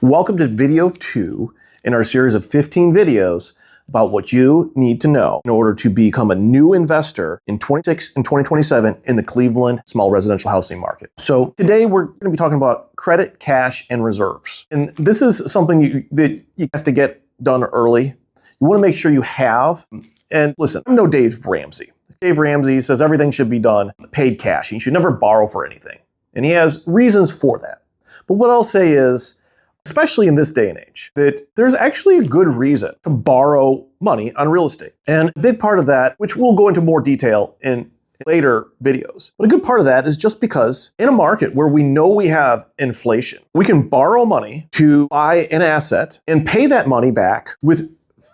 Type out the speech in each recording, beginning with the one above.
Welcome to video 2 in our series of 15 videos about what you need to know in order to become a new investor in 2026 and 2027 in the Cleveland small residential housing market. So today we're going to be talking about credit, cash, and reserves. And this is something that you have to get done early. You want to make sure you have. And listen, I'm no Dave Ramsey. Dave Ramsey says everything should be done paid cash. You should never borrow for anything. And he has reasons for that. But what I'll say is, especially in this day and age, that there's actually a good reason to borrow money on real estate. And a big part of that, which we'll go into more detail in later videos, but a good part of that is just because in a market where we know we have inflation, we can borrow money to buy an asset and pay that money back with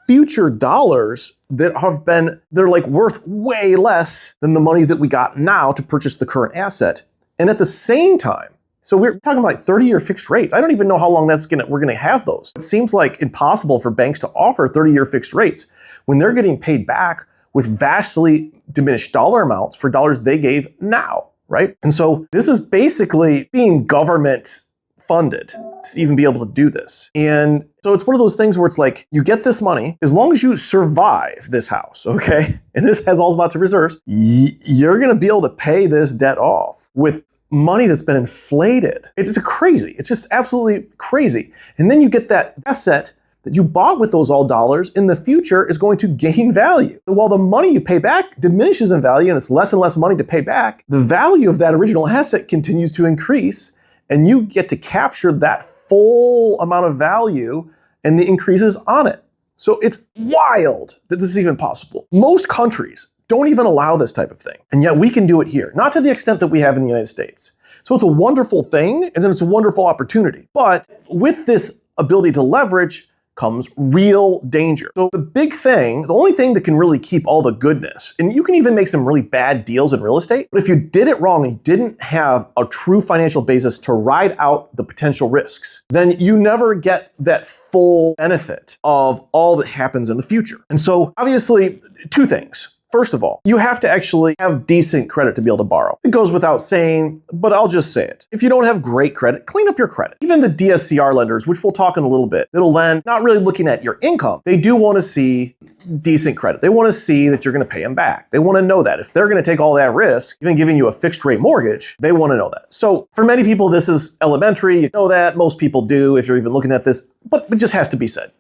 future dollars that they're like worth way less than the money that we got now to purchase the current asset. And at the same time, so we're talking about 30-year fixed rates. I don't even know how long we're going to have those. It seems like impossible for banks to offer 30-year fixed rates when they're getting paid back with vastly diminished dollar amounts for dollars they gave now, right? And so this is basically being government funded to even be able to do this. And so it's one of those things where it's like, you get this money, as long as you survive this house, okay? And this has all about to reserves, you're going to be able to pay this debt off with money that's been inflated. It's just crazy. It's just absolutely crazy. And then you get that asset that you bought with those all dollars in the future is going to gain value. So while the money you pay back diminishes in value and it's less and less money to pay back, the value of that original asset continues to increase and you get to capture that full amount of value and the increases on it. So it's wild that this is even possible. Most countries don't even allow this type of thing. And yet we can do it here, not to the extent that we have in the United States. So it's a wonderful thing, and then it's a wonderful opportunity. But with this ability to leverage comes real danger. So the only thing that can really keep all the goodness, and you can even make some really bad deals in real estate, but if you did it wrong and you didn't have a true financial basis to ride out the potential risks, then you never get that full benefit of all that happens in the future. And so obviously, two things. First of all, you have to actually have decent credit to be able to borrow. It goes without saying, but I'll just say it. If you don't have great credit, clean up your credit. Even the DSCR lenders, which we'll talk in a little bit, that'll lend, not really looking at your income. They do want to see decent credit. They want to see that you're going to pay them back. They want to know that. If they're going to take all that risk, even giving you a fixed rate mortgage, they want to know that. So for many people, this is elementary. You know that. Most people do if you're even looking at this, but it just has to be said.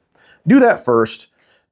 Do that first.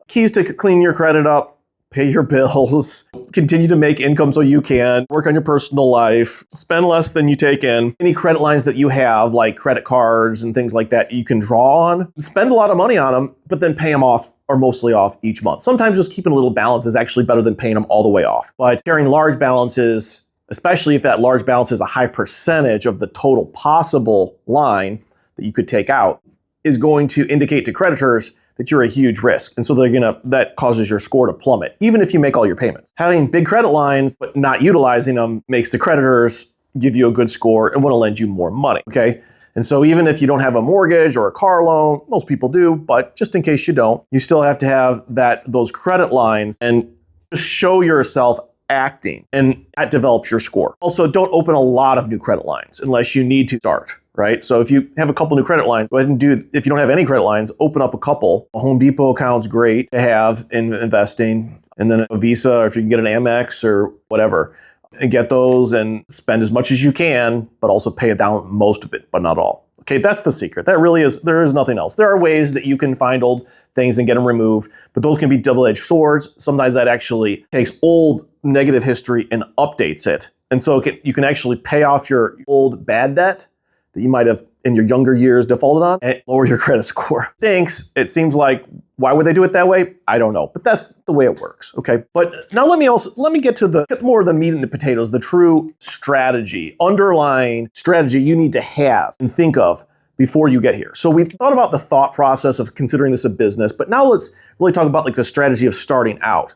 Keys to clean your credit up. Pay your bills, continue to make income so you can, work on your personal life, spend less than you take in. Any credit lines that you have, like credit cards and things like that, you can draw on. Spend a lot of money on them, but then pay them off or mostly off each month. Sometimes just keeping a little balance is actually better than paying them all the way off. But carrying large balances, especially if that large balance is a high percentage of the total possible line that you could take out, is going to indicate to creditors that you're a huge risk. And so that causes your score to plummet, even if you make all your payments. Having big credit lines, but not utilizing them makes the creditors give you a good score and want to lend you more money, okay? And so even if you don't have a mortgage or a car loan, most people do, but just in case you don't, you still have to have those credit lines and just show yourself acting, and that develops your score. Also, don't open a lot of new credit lines unless you need to start. Right? So if you have a couple new credit lines, go ahead and if you don't have any credit lines, open up a couple. A Home Depot account's great to have in investing, and then a Visa, or if you can get an Amex or whatever, and get those and spend as much as you can, but also pay down most of it, but not all. Okay, that's the secret. There is nothing else. There are ways that you can find old things and get them removed, but those can be double-edged swords. Sometimes that actually takes old negative history and updates it. And so you can actually pay off your old bad debt that you might have in your younger years defaulted on and lower your credit score. Stinks. It seems like, why would they do it that way? I don't know, but that's the way it works, okay? But now let me get to get more of the meat and the potatoes, the true strategy, underlying strategy you need to have and think of before you get here. So we've thought about the thought process of considering this a business, but now let's really talk about the strategy of starting out.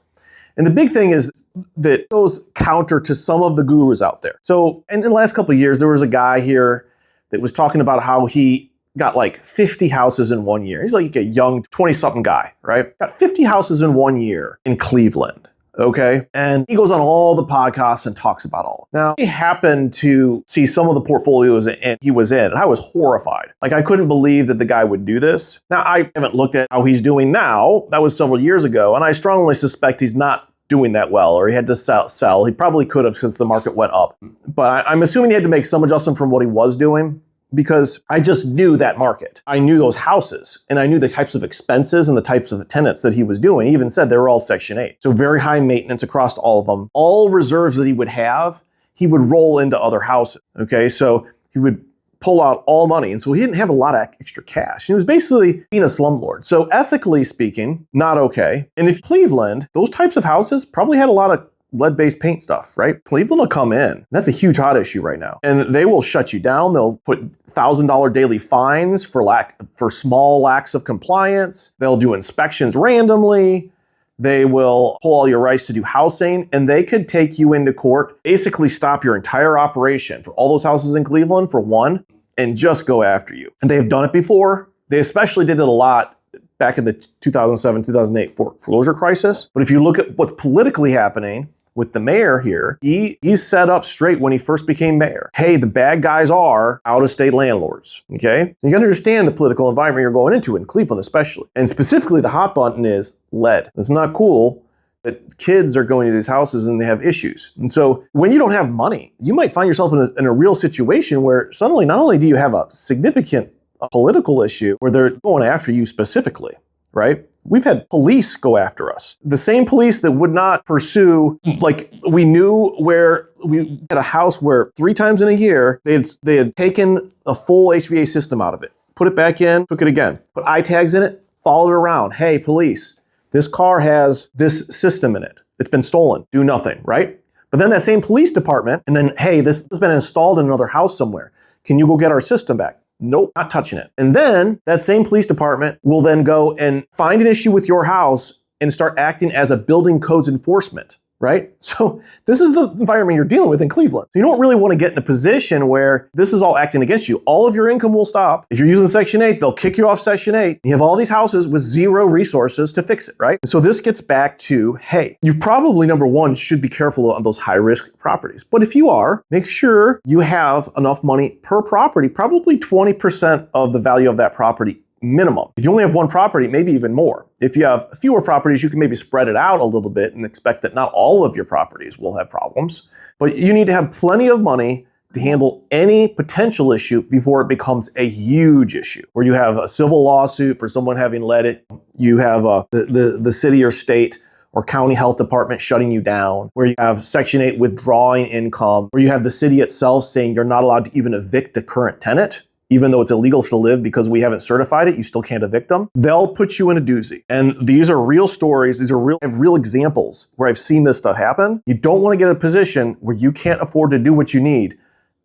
And the big thing is that goes counter to some of the gurus out there. So in the last couple of years, there was a guy here that was talking about how he got like 50 houses in 1 year. He's like a young 20-something guy, right? Got 50 houses in 1 year in Cleveland. Okay. And he goes on all the podcasts and talks about all. Now, he happened to see some of the portfolios and he was in, and I was horrified. Like, I couldn't believe that the guy would do this. Now, I haven't looked at how he's doing now. That was several years ago. And I strongly suspect he's not doing that well, or he had to sell. He probably could have because the market went up. But I'm assuming he had to make some adjustment from what he was doing, because I just knew that market. I knew those houses, and I knew the types of expenses and the types of tenants that he was doing. He even said they were all Section 8. So very high maintenance across all of them. All reserves that he would have, he would roll into other houses. Okay, so he would pull out all money. And so he didn't have a lot of extra cash. He was basically being a slumlord. So ethically speaking, not okay. And if Cleveland, those types of houses probably had a lot of lead-based paint stuff, right? Cleveland will come in. That's a huge hot issue right now. And they will shut you down. They'll put $1,000 daily fines for small lacks of compliance. They'll do inspections randomly. They will pull all your rights to do housing, and they could take you into court, basically stop your entire operation for all those houses in Cleveland for one, and just go after you. And they have done it before. They especially did it a lot back in the 2007, 2008 foreclosure crisis. But if you look at what's politically happening with the mayor here, he's set up straight when he first became mayor. Hey, the bad guys are out-of-state landlords, okay? You gotta understand the political environment you're going into in Cleveland especially. And specifically, the hot button is lead. It's not cool that kids are going to these houses and they have issues. And so when you don't have money, you might find yourself in a real situation where suddenly not only do you have a significant political issue where they're going after you specifically, right? We've had police go after us. The same police that would not pursue, like we knew where we had a house where 3 times in a year, they had taken a full HVAC system out of it, put it back in, took it again, put eye tags in it, followed it around. Hey, police, this car has this system in it. It's been stolen. Do nothing, right? But then that same police department, and then, hey, this has been installed in another house somewhere. Can you go get our system back? Nope, not touching it. And then that same police department will then go and find an issue with your house and start acting as a building codes enforcement, right? So this is the environment you're dealing with in Cleveland. You don't really want to get in a position where this is all acting against you. All of your income will stop. If you're using Section 8, they'll kick you off Section 8. You have all these houses with zero resources to fix it, right? So this gets back to, hey, you probably, number one, should be careful on those high-risk properties. But if you are, make sure you have enough money per property, probably 20% of the value of that property minimum. If you only have one property, maybe even more. If you have fewer properties, you can maybe spread it out a little bit and expect that not all of your properties will have problems. But you need to have plenty of money to handle any potential issue before it becomes a huge issue, where you have a civil lawsuit for someone having let it, you have the city or state or county health department shutting you down, where you have Section 8 withdrawing income, where you have the city itself saying you're not allowed to even evict a current tenant. Even though it's illegal to live because we haven't certified it, you still can't evict them. They'll put you in a doozy. And these are real stories. These are real examples where I've seen this stuff happen. You don't want to get in a position where you can't afford to do what you need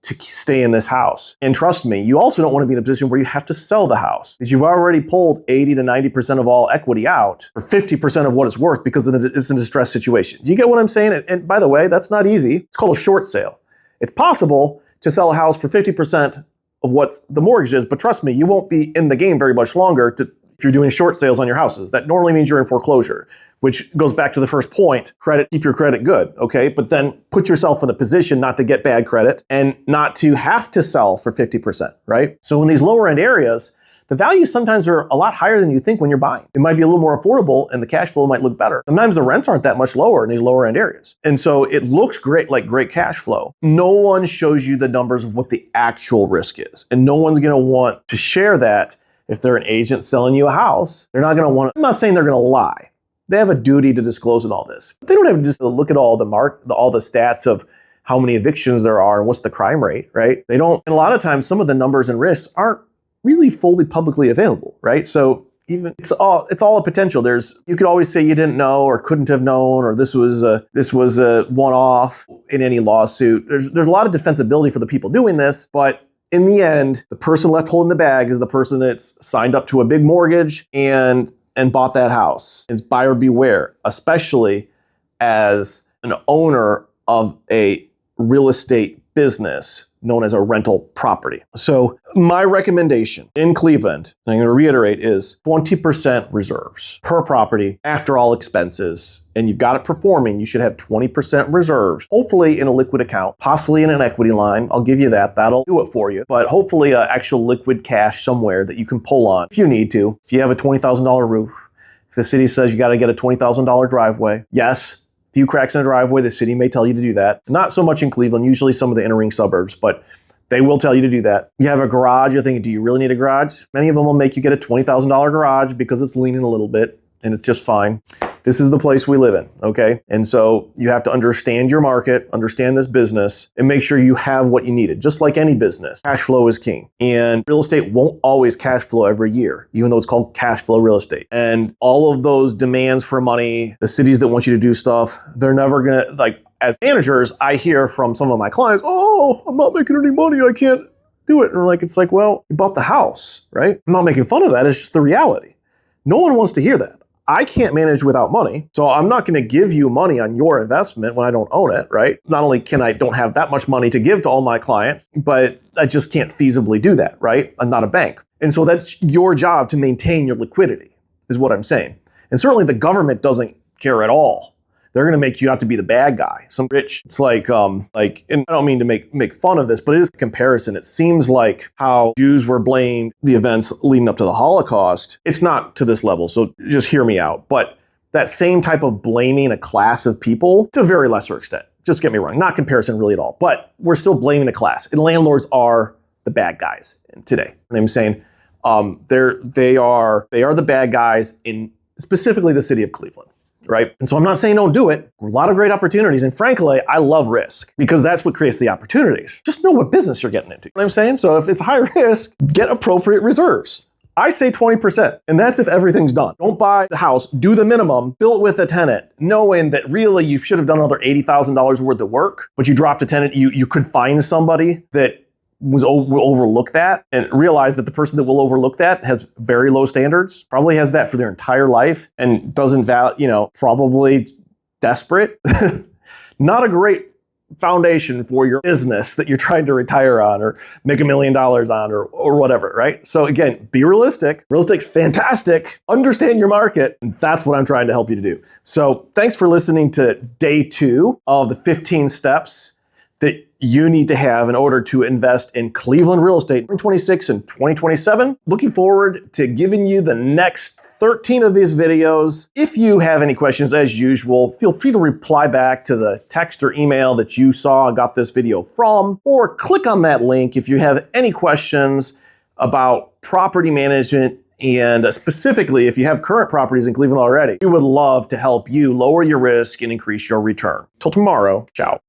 to stay in this house. And trust me, you also don't want to be in a position where you have to sell the house because you've already pulled 80 to 90% of all equity out for 50% of what it's worth because it's a distressed situation. Do you get what I'm saying? And by the way, that's not easy. It's called a short sale. It's possible to sell a house for 50% of what the mortgage is, but trust me, you won't be in the game very much longer if you're doing short sales on your houses. That normally means you're in foreclosure, which goes back to the first point, keep your credit good, okay? But then put yourself in a position not to get bad credit and not to have to sell for 50%, right? So in these lower end areas, the values sometimes are a lot higher than you think when you're buying. It might be a little more affordable and the cash flow might look better. Sometimes the rents aren't that much lower in these lower end areas. And so it looks great, like great cash flow. No one shows you the numbers of what the actual risk is. And no one's gonna want to share that if they're an agent selling you a house. They're not gonna want, I'm not saying they're gonna lie. They have a duty to disclose in all this. They don't have to just look at all the stats of how many evictions there are and what's the crime rate, right? They don't, and a lot of times some of the numbers and risks aren't really fully publicly available, right? So even it's all a potential. You could always say you didn't know or couldn't have known, or this was a one-off in any lawsuit. There's a lot of defensibility for the people doing this, but in the end, the person left holding the bag is the person that's signed up to a big mortgage and bought that house. It's buyer beware, especially as an owner of a real estate business known as a rental property. So my recommendation in Cleveland, and I'm going to reiterate, is 20% reserves per property after all expenses. And you've got it performing, you should have 20% reserves, hopefully in a liquid account, possibly in an equity line. I'll give you that. That'll do it for you. But hopefully an actual liquid cash somewhere that you can pull on if you need to. If you have a $20,000 roof, if the city says you got to get a $20,000 driveway, yes, few cracks in the driveway, the city may tell you to do that. Not so much in Cleveland, usually some of the inner ring suburbs, but they will tell you to do that. You have a garage, you're thinking, do you really need a garage? Many of them will make you get a $20,000 garage because it's leaning a little bit and it's just fine. This is the place we live in, okay? And so you have to understand your market, understand this business, and make sure you have what you needed. Just like any business, cash flow is king. And real estate won't always cash flow every year, even though it's called cash flow real estate. And all of those demands for money, the cities that want you to do stuff, they're never gonna, like, as managers, I hear from some of my clients, oh, I'm not making any money, I can't do it. And it's like, well, you bought the house, right? I'm not making fun of that, it's just the reality. No one wants to hear that. I can't manage without money, so I'm not going to give you money on your investment when I don't own it, right? Not only don't have that much money to give to all my clients, but I just can't feasibly do that, right? I'm not a bank. And so that's your job to maintain your liquidity, is what I'm saying. And certainly the government doesn't care at all. They're going to make you out to be the bad guy. Some rich, it's like, and I don't mean to make fun of this, but it is a comparison. It seems like how Jews were blamed the events leading up to the Holocaust. It's not to this level, so just hear me out. But that same type of blaming a class of people to a very lesser extent. Just get me wrong, not comparison really at all. But we're still blaming a class, and landlords are the bad guys today. And I'm saying they are the bad guys in specifically the city of Cleveland. Right? And so I'm not saying don't do it. A lot of great opportunities. And frankly, I love risk because that's what creates the opportunities. Just know what business you're getting into. You know what I'm saying? So if it's high risk, get appropriate reserves. I say 20%, and that's if everything's done. Don't buy the house, do the minimum, fill it with a tenant, knowing that really you should have done another $80,000 worth of work, but you dropped a tenant. You could find somebody that will overlook that and realize that the person that will overlook that has very low standards, probably has that for their entire life and doesn't probably desperate. Not a great foundation for your business that you're trying to retire on or make $1 million on or whatever, right? So again, be realistic. Real estate's fantastic. Understand your market. And that's what I'm trying to help you to do. So thanks for listening to day 2 of the 15 steps that you need to have in order to invest in Cleveland real estate in 2026 and 2027. Looking forward to giving you the next 13 of these videos. If you have any questions, as usual, feel free to reply back to the text or email that you saw and got this video from, or click on that link if you have any questions about property management. And specifically, if you have current properties in Cleveland already, we would love to help you lower your risk and increase your return. Till tomorrow, ciao.